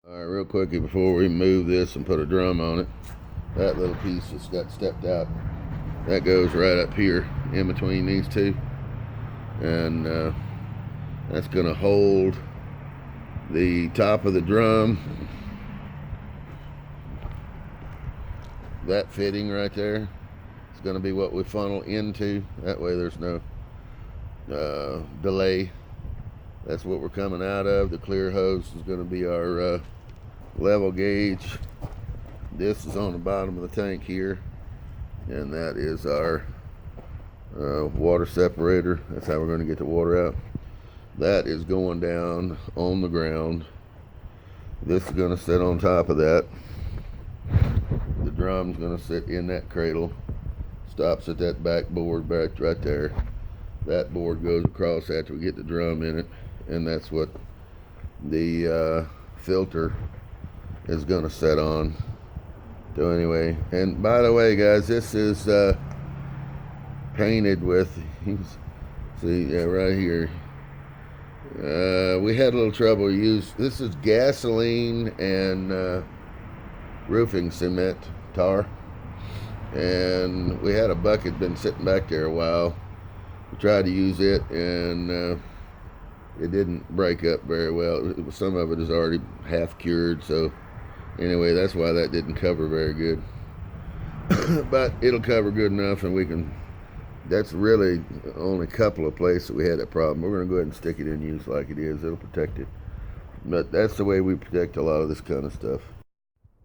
All right, real quickly before we move this and put a drum on it, that little piece that's got stepped out, that goes right up here in between these two, and that's going to hold the top of the drum. That fitting right there is going to be what we funnel into. That way there's no delay. That's what we're coming out of. The clear hose is going to be our level gauge. This is on the bottom of the tank here, and that is our water separator. That's how we're going to get the water out. That is going down on the ground. This is going to sit on top of that. The drum's going to sit in that cradle. Stops at that back board back right there. That board goes across after we get the drum in it, and that's what the filter is going to set on. So anyway, and by the way, guys, this is painted with, see, yeah, right here. We had a little trouble. This is gasoline and roofing cement tar, and we had a bucket been sitting back there a while. We tried to use it, and it didn't break up very well. Some of it is already half cured, so anyway, that's why that didn't cover very good. But it'll cover good enough, and we can. That's really only a couple of places we had that problem. We're going to go ahead and stick it in use like it is. It'll protect it. But that's the way we protect a lot of this kind of stuff.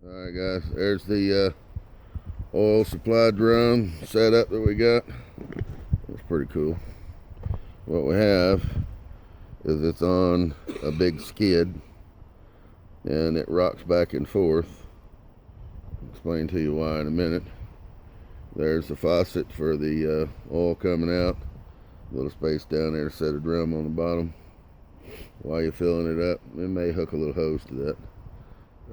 All right, guys, there's the oil supply drum setup that we got. It's pretty cool. What we have is it's on a big skid, and it rocks back and forth. I'll explain to you why in a minute. There's the faucet for the oil coming out. A little space down there to set a drum on the bottom. While you're filling it up, we may hook a little hose to that.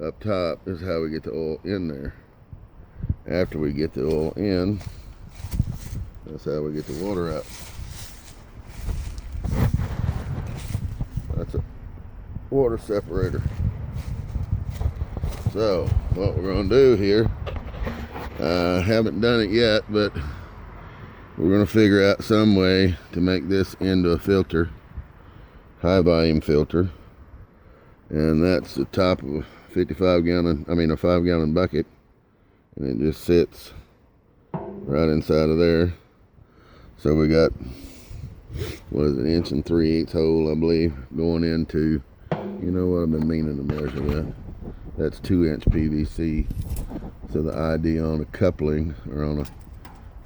Up top is how we get the oil in there. After we get the oil in, that's how we get the water out. That's a water separator. So what we're going to do here, haven't done it yet, but we're going to figure out some way to make this into a filter, high volume filter, and that's the top of a 5-gallon bucket, and it just sits right inside of there. So we got, what is it, 1 3/8 hole, I believe, going into, you know what, I've been meaning to measure that. That's 2-inch PVC. So the ID on a coupling or on a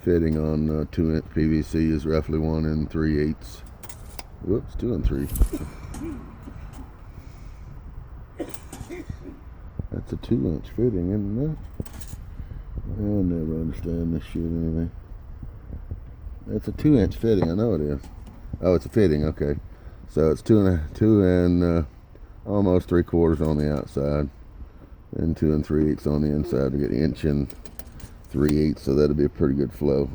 fitting on 2-inch PVC is roughly 1 3/8. Whoops, 2 3. That's a 2-inch fitting, isn't it? I'll never understand this shit anyway. That's a 2-inch fitting, I know it is. Oh, it's a fitting, okay. So it's 2 and almost 3/4 on the outside, and 2 3/8 on the inside to get 1 3/8. So that'll be a pretty good flow.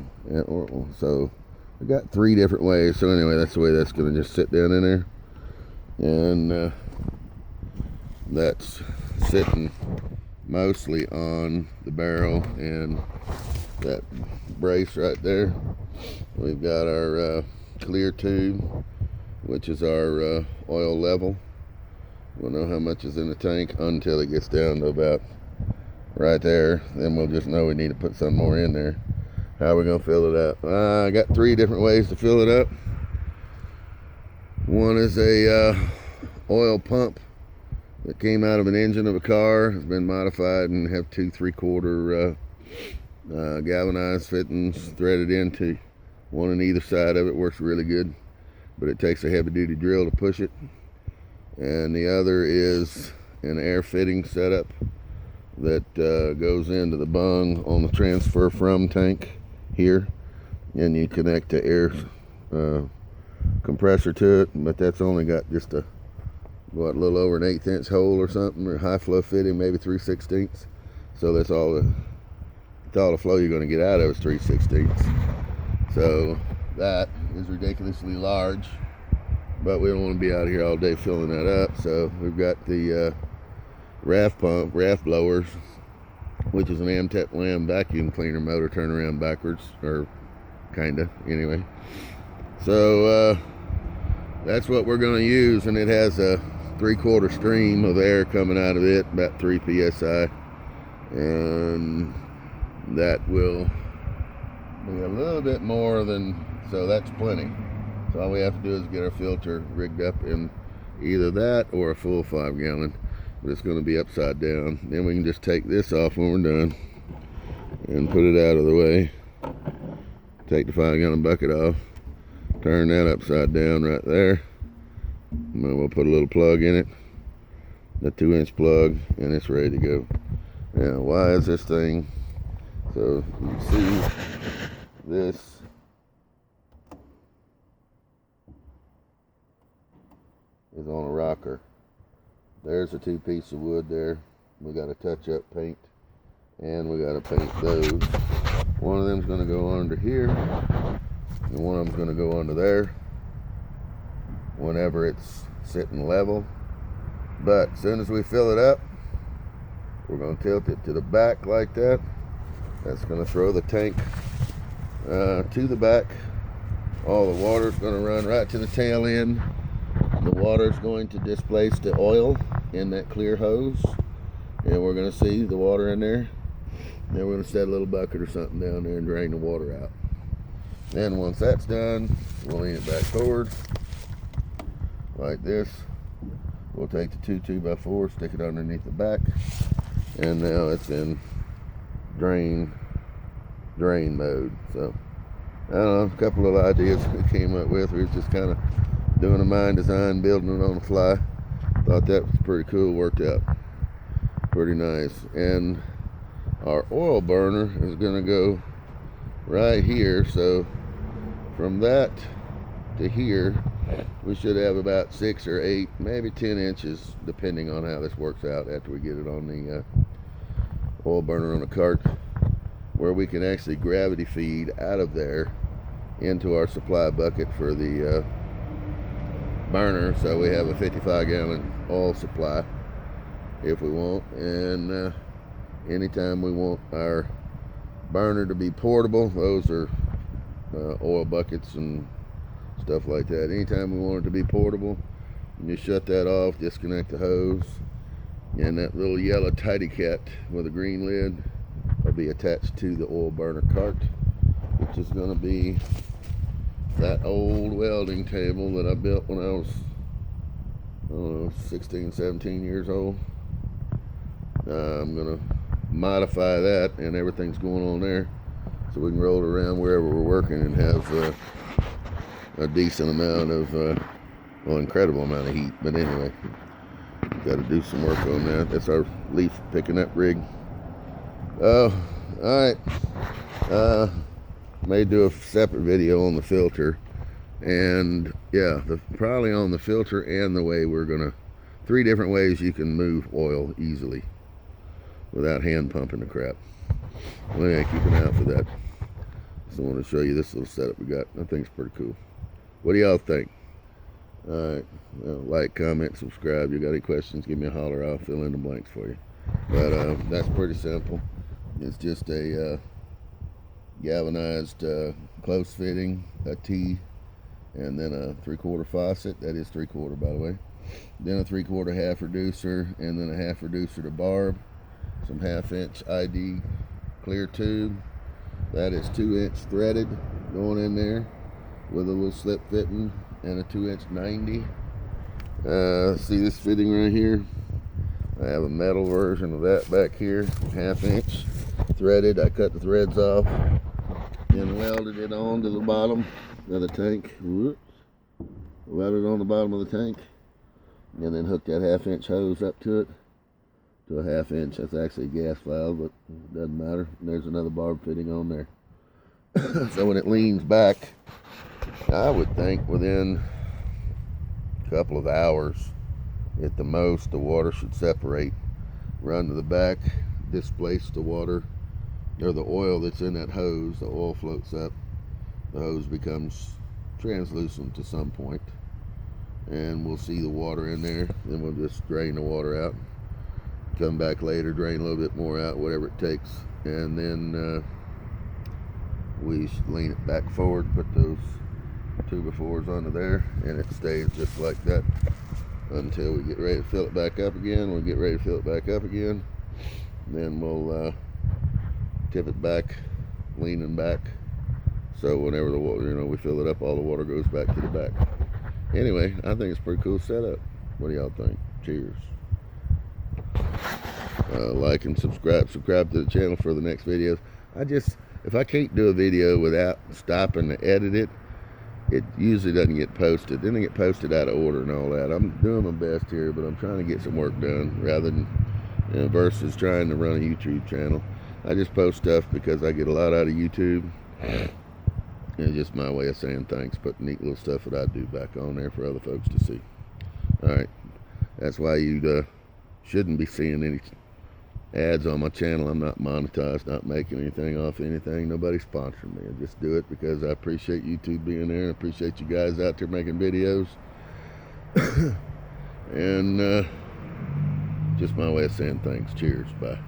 So we got 3 different ways. So anyway, that's the way that's going to just sit down in there, and that's sitting mostly on the barrel and that brace right there. We've got our clear tube, which is our oil level. We'll know how much is in the tank until it gets down to about right there. Then we'll just know we need to put some more in there. How are we going to fill it up? I got 3 different ways to fill it up. One is a oil pump that came out of an engine of a car. It's been modified and have 2 3/4 galvanized fittings threaded into one on either side of it. Works really good, but it takes a heavy duty drill to push it. And the other is an air fitting setup that goes into the bung on the transfer from tank here, and you connect the air compressor to it, but that's only got just a little over an 1/8 inch hole or something, or high flow fitting, maybe 3/16. So that's all the flow you're going to get out of is 3/16. So that is ridiculously large, but we don't want to be out here all day filling that up. So we've got the raft blowers, which is an Amtech Lamb vacuum cleaner motor, turn around backwards, or kinda, anyway. So that's what we're going to use, and it has a 3/4 stream of air coming out of it, about 3 psi, and that will be a little bit more than, so that's plenty. So all we have to do is get our filter rigged up in either that or a full 5 gallon, but it's going to be upside down. Then we can just take this off when we're done and put it out of the way. Take the 5 gallon bucket off, turn that upside down right there, and then we'll put a little plug in it, a 2-inch plug, and it's ready to go. Now, why is this thing, so you can see this is on a rocker. There's a 2-piece of wood there. We got to touch up paint, and we got to paint those. One of them's going to go under here, and one of them's going to go under there whenever it's sitting level. But as soon as we fill it up, we're going to tilt it to the back like that. That's going to throw the tank to the back. All the water is going to run right to the tail end. The water is going to displace the oil in that clear hose, and we're going to see the water in there. Then we're going to set a little bucket or something down there and drain the water out. Then once that's done, we'll lean it back forward like this. We'll take the 2 2x4, stick it underneath the back, and now it's in drain mode. So I don't know, a couple of ideas we came up with. We was just kind of doing a mind design, building it on the fly. Thought that was pretty cool, worked out pretty nice. And our oil burner is going to go right here, so from that to here we should have about 6 or 8, maybe 10 inches, depending on how this works out after we get it on the oil burner on the cart, where we can actually gravity feed out of there into our supply bucket for the burner, so we have a 55 gallon oil supply if we want. And anytime we want our burner to be portable, those are oil buckets and stuff like that. Anytime we want it to be portable, you shut that off, disconnect the hose, and that little yellow tidy cat with a green lid will be attached to the oil burner cart, which is going to be that old welding table that I built when I was, I don't know, 16, 17 years old. I'm going to modify that, and everything's going on there, so we can roll it around wherever we're working and have a decent amount of, well, incredible amount of heat. But anyway, got to do some work on that. That's our leaf picking up rig. Oh, all right. May do a separate video on the filter, and yeah, probably on the filter and the way we're gonna, 3 different ways you can move oil easily without hand pumping the crap. Well, yeah, keep an eye out for that. Just want to show you this little setup we got. I think it's pretty cool. What do y'all think? All right, well, like, comment, subscribe. You got any questions, give me a holler. I'll fill in the blanks for you. But that's pretty simple. It's just a galvanized close fitting, a T, and then a 3/4 faucet. That is 3/4, by the way. Then a 3/4 half reducer, and then a half reducer to barb. Some 1/2-inch ID clear tube. That is 2-inch threaded going in there with a little slip fitting, and a 2-inch 90. See this fitting right here? I have a metal version of that back here, 1/2-inch threaded. I cut the threads off and welded it on to the bottom of the tank. Whoops. Welded on the bottom of the tank, and then hooked that 1/2-inch hose up to it, to a 1/2-inch. That's actually a gas valve, but it doesn't matter. And there's another barb fitting on there. So when it leans back, I would think within a couple of hours at the most, the water should separate, run to the back, displace the water or the oil that's in that hose. The oil floats up, the hose becomes translucent to some point, and we'll see the water in there. Then we'll just drain the water out, come back later, drain a little bit more out, whatever it takes, and then we lean it back forward, put those 2x4s onto there, and it stays just like that until we get ready to fill it back up again. We'll get ready to fill it back up again, then we'll tip it back, leaning back, so whenever the water, we fill it up, all the water goes back to the back. Anyway, I think it's a pretty cool setup. What do y'all think? Cheers. Like and subscribe to the channel for the next videos. If I can't do a video without stopping to edit it, it usually doesn't get posted. Then it get posted out of order and all that. I'm doing my best here, but I'm trying to get some work done rather than versus trying to run a YouTube channel. I just post stuff because I get a lot out of YouTube. It's just my way of saying thanks, putting neat little stuff that I do back on there for other folks to see. Alright, that's why you shouldn't be seeing any ads on my channel. I'm not monetized, not making anything off anything. Nobody's sponsoring me. I just do it because I appreciate YouTube being there. I appreciate you guys out there making videos. And just my way of saying thanks. Cheers. Bye.